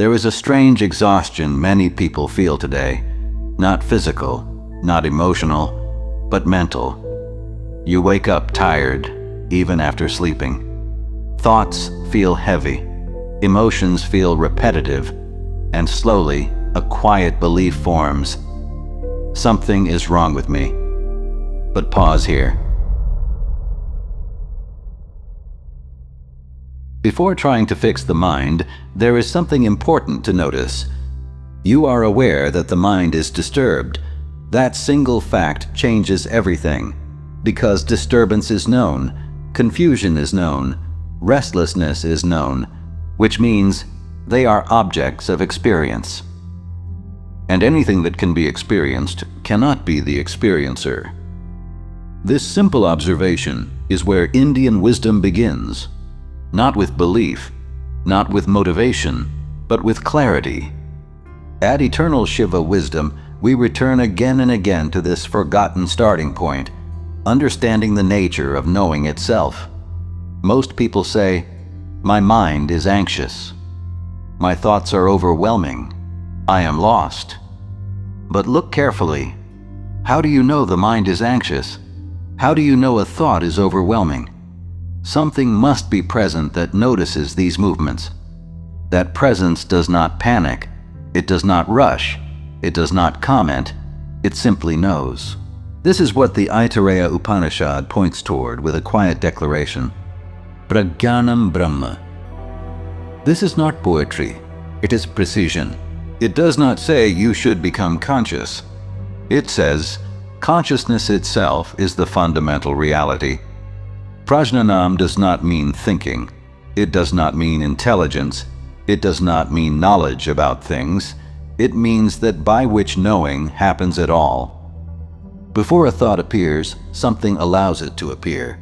There is a strange exhaustion many people feel today. Not physical, not emotional, but mental. You wake up tired, even after sleeping. Thoughts feel heavy, emotions feel repetitive, and slowly, a quiet belief forms. Something is wrong with me. But pause here. Before trying to fix the mind, there is something important to notice. You are aware that the mind is disturbed. That single fact changes everything, because disturbance is known, confusion is known, restlessness is known, which means they are objects of experience. And anything that can be experienced cannot be the experiencer. This simple observation is where Indian wisdom begins, not with belief, not with motivation, but with clarity. At Eternal Shiva Wisdom, we return again and again to this forgotten starting point, understanding the nature of knowing itself. Most people say, "My mind is anxious. My thoughts are overwhelming. I am lost." But look carefully. How do you know the mind is anxious? How do you know a thought is overwhelming? Something must be present that notices these movements. That presence does not panic. It does not rush. It does not comment. It simply knows. This is what the Aitareya Upanishad points toward with a quiet declaration. Prajnānam Brahma. This is not poetry. It is precision. It does not say you should become conscious. It says consciousness itself is the fundamental reality. Prajnanam does not mean thinking. It does not mean intelligence. It does not mean knowledge about things. It means that by which knowing happens at all. Before a thought appears, something allows it to appear.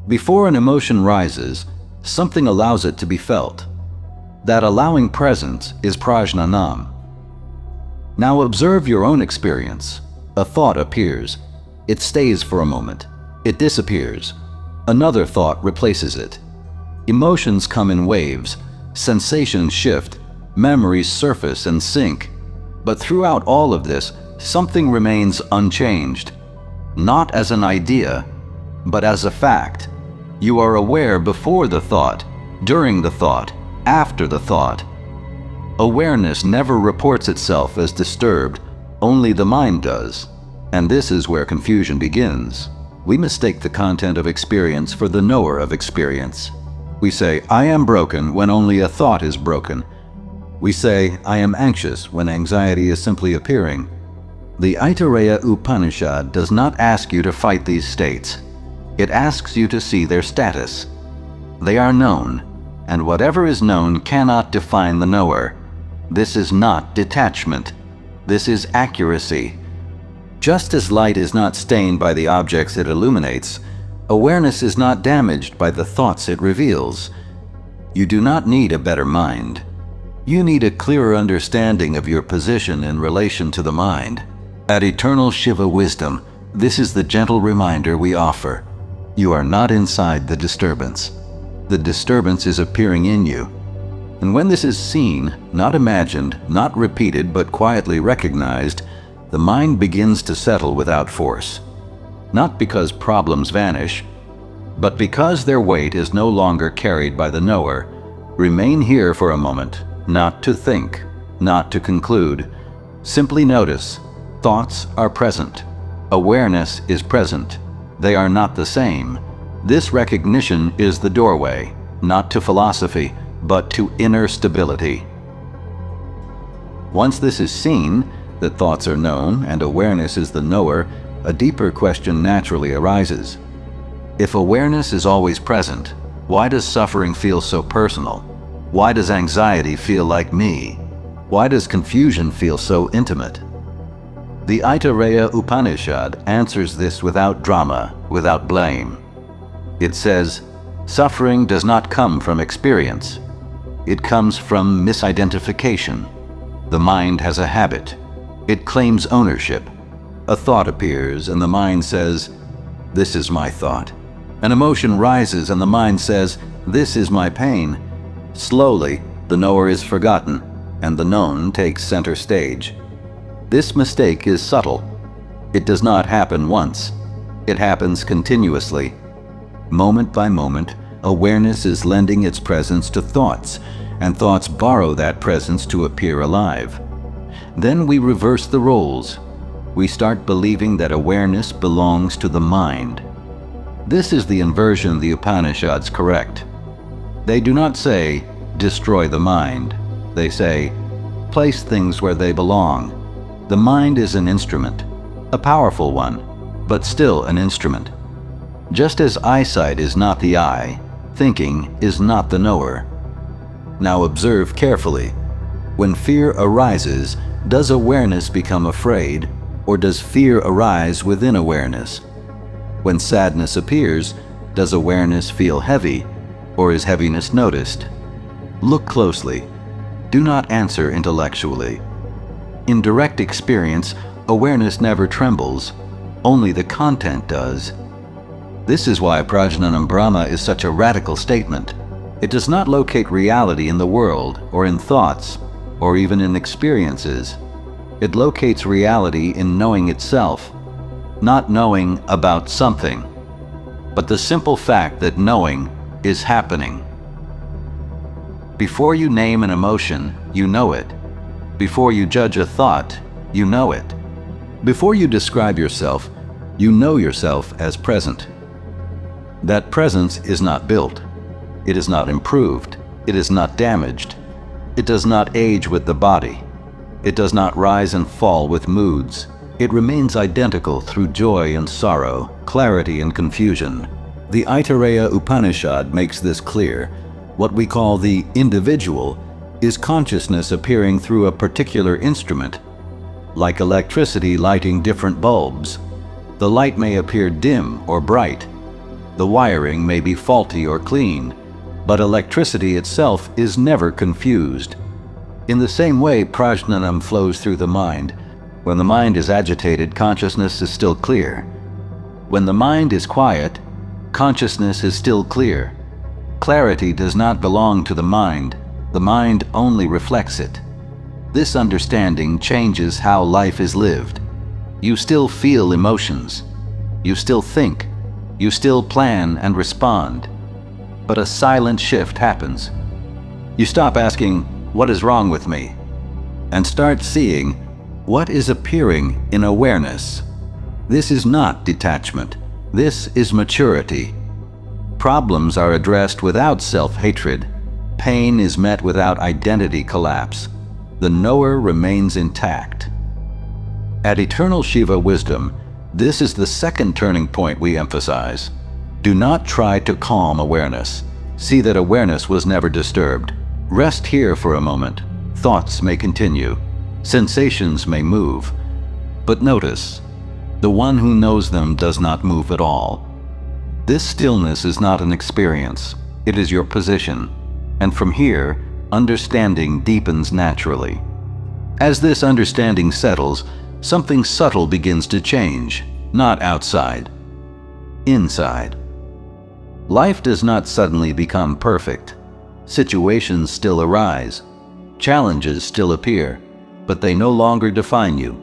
Before an emotion rises, something allows it to be felt. That allowing presence is Prajnanam. Now observe your own experience. A thought appears. It stays for a moment. It disappears. Another thought replaces it. Emotions come in waves. Sensations shift. Memories surface and sink. But throughout all of this, something remains unchanged. Not as an idea, but as a fact. You are aware before the thought, during the thought, after the thought. Awareness never reports itself as disturbed, only the mind does. And this is where confusion begins. We mistake the content of experience for the knower of experience. We say, "I am broken," when only a thought is broken. We say, "I am anxious," when anxiety is simply appearing. The Aitareya Upanishad does not ask you to fight these states. It asks you to see their status. They are known, and whatever is known cannot define the knower. This is not detachment. This is accuracy. Just as light is not stained by the objects it illuminates, awareness is not damaged by the thoughts it reveals. You do not need a better mind. You need a clearer understanding of your position in relation to the mind. At Eternal Shiva Wisdom, this is the gentle reminder we offer. You are not inside the disturbance. The disturbance is appearing in you. And when this is seen, not imagined, not repeated, but quietly recognized, the mind begins to settle without force. Not because problems vanish, but because their weight is no longer carried by the knower. Remain here for a moment, not to think, not to conclude. Simply notice, thoughts are present. Awareness is present. They are not the same. This recognition is the doorway, not to philosophy, but to inner stability. Once this is seen, that thoughts are known and awareness is the knower, a deeper question naturally arises. If awareness is always present, why does suffering feel so personal? Why does anxiety feel like me? Why does confusion feel so intimate? The Aitareya Upanishad answers this without drama, without blame. It says, suffering does not come from experience. It comes from misidentification. The mind has a habit. It claims ownership. A thought appears and the mind says, "This is my thought." An emotion rises and the mind says, "This is my pain." Slowly, the knower is forgotten. and the known takes center stage. This mistake is subtle. It does not happen once. It happens continuously. Moment by moment, awareness is lending its presence to thoughts, and thoughts borrow that presence to appear alive. Then we reverse the roles. We start believing that awareness belongs to the mind. This is the inversion the Upanishads correct. They do not say, destroy the mind. They say, place things where they belong. The mind is an instrument, a powerful one, but still an instrument. Just as eyesight is not the eye, thinking is not the knower. Now observe carefully. When fear arises, does awareness become afraid, or does fear arise within awareness? When sadness appears, does awareness feel heavy, or is heaviness noticed? Look closely. Do not answer intellectually. In direct experience, awareness never trembles. Only the content does. This is why Prajnānam Brahma is such a radical statement. It does not locate reality in the world, or in thoughts, or even in experiences. It locates reality in knowing itself, not knowing about something, but the simple fact that knowing is happening. Before you name an emotion, you know it. Before you judge a thought, you know it. Before you describe yourself, you know yourself as present. That presence is not built. It is not improved. It is not damaged. It does not age with the body. It does not rise and fall with moods. It remains identical through joy and sorrow, clarity and confusion. The Aitareya Upanishad makes this clear. What we call the individual is consciousness appearing through a particular instrument. Like electricity lighting different bulbs, the light may appear dim or bright. The wiring may be faulty or clean, but electricity itself is never confused. In the same way, Prajnanam flows through the mind. When the mind is agitated, consciousness is still clear. When the mind is quiet, consciousness is still clear. Clarity does not belong to the mind only reflects it. This understanding changes how life is lived. You still feel emotions. You still think. You still plan and respond. But a silent shift happens. You stop asking, "What is wrong with me?" and start seeing what is appearing in awareness. This is not detachment. This is maturity. Problems are addressed without self-hatred. Pain is met without identity collapse. The knower remains intact. At Eternal Shiva Wisdom, this is the second turning point we emphasize. Do not try to calm awareness. See that awareness was never disturbed. Rest here for a moment. Thoughts may continue. Sensations may move. But notice, the one who knows them does not move at all. This stillness is not an experience. It is your position. And from here, understanding deepens naturally. As this understanding settles, something subtle begins to change, not outside, inside. Life does not suddenly become perfect. Situations still arise. Challenges still appear, but they no longer define you.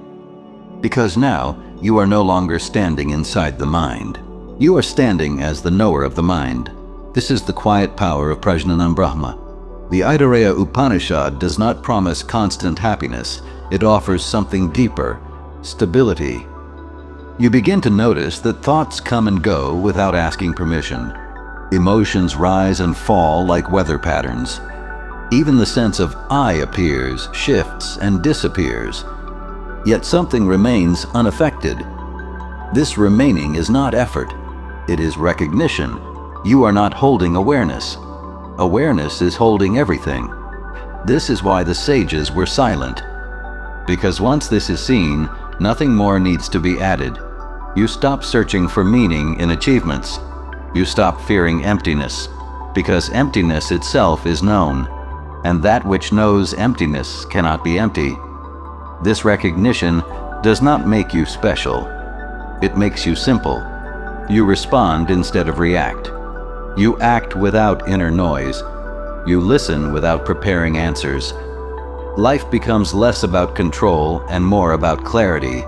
Because now, you are no longer standing inside the mind. You are standing as the knower of the mind. This is the quiet power of Prajnānam Brahma. The Aitareya Upanishad does not promise constant happiness. It offers something deeper, stability. You begin to notice that thoughts come and go without asking permission. Emotions rise and fall like weather patterns. Even the sense of I appears, shifts, and disappears. Yet something remains unaffected. This remaining is not effort. It is recognition. You are not holding awareness. Awareness is holding everything. This is why the sages were silent. Because once this is seen, nothing more needs to be added. You stop searching for meaning in achievements. You stop fearing emptiness, because emptiness itself is known, and that which knows emptiness cannot be empty. This recognition does not make you special. It makes you simple. You respond instead of react. You act without inner noise. You listen without preparing answers. life becomes less about control and more about clarity.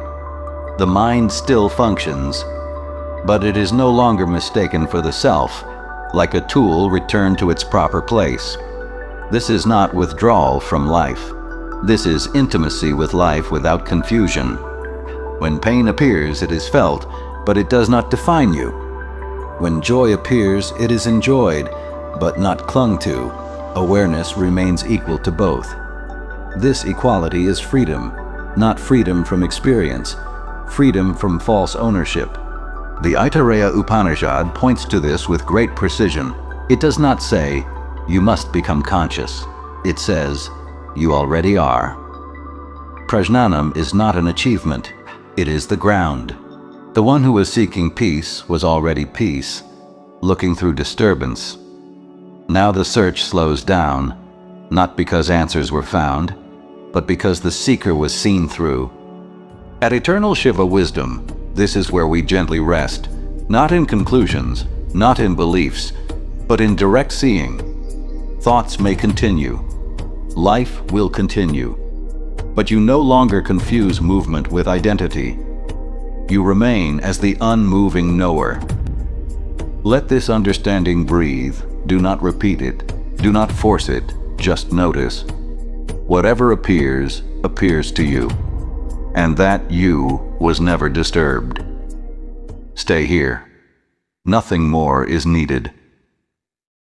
The mind still functions, but it is no longer mistaken for the self, like a tool returned to its proper place. This is not withdrawal from life. This is intimacy with life without confusion. When pain appears, it is felt, but it does not define you. When joy appears, it is enjoyed, but not clung to. Awareness remains equal to both. This equality is freedom, not freedom from experience, freedom from false ownership. The Aitareya Upanishad points to this with great precision. It does not say, "You must become conscious." It says, "You already are." Prajnānam is not an achievement, it is the ground. The one who was seeking peace was already peace, looking through disturbance. Now the search slows down, not because answers were found, but because the seeker was seen through. At Eternal Shiva Wisdom, this is where we gently rest, not in conclusions, not in beliefs, but in direct seeing. Thoughts may continue. Life will continue. But you no longer confuse movement with identity. You remain as the unmoving knower. Let this understanding breathe. Do not repeat it. Do not force it. Just notice. Whatever appears, appears to you. And that you was never disturbed. Stay here. Nothing more is needed.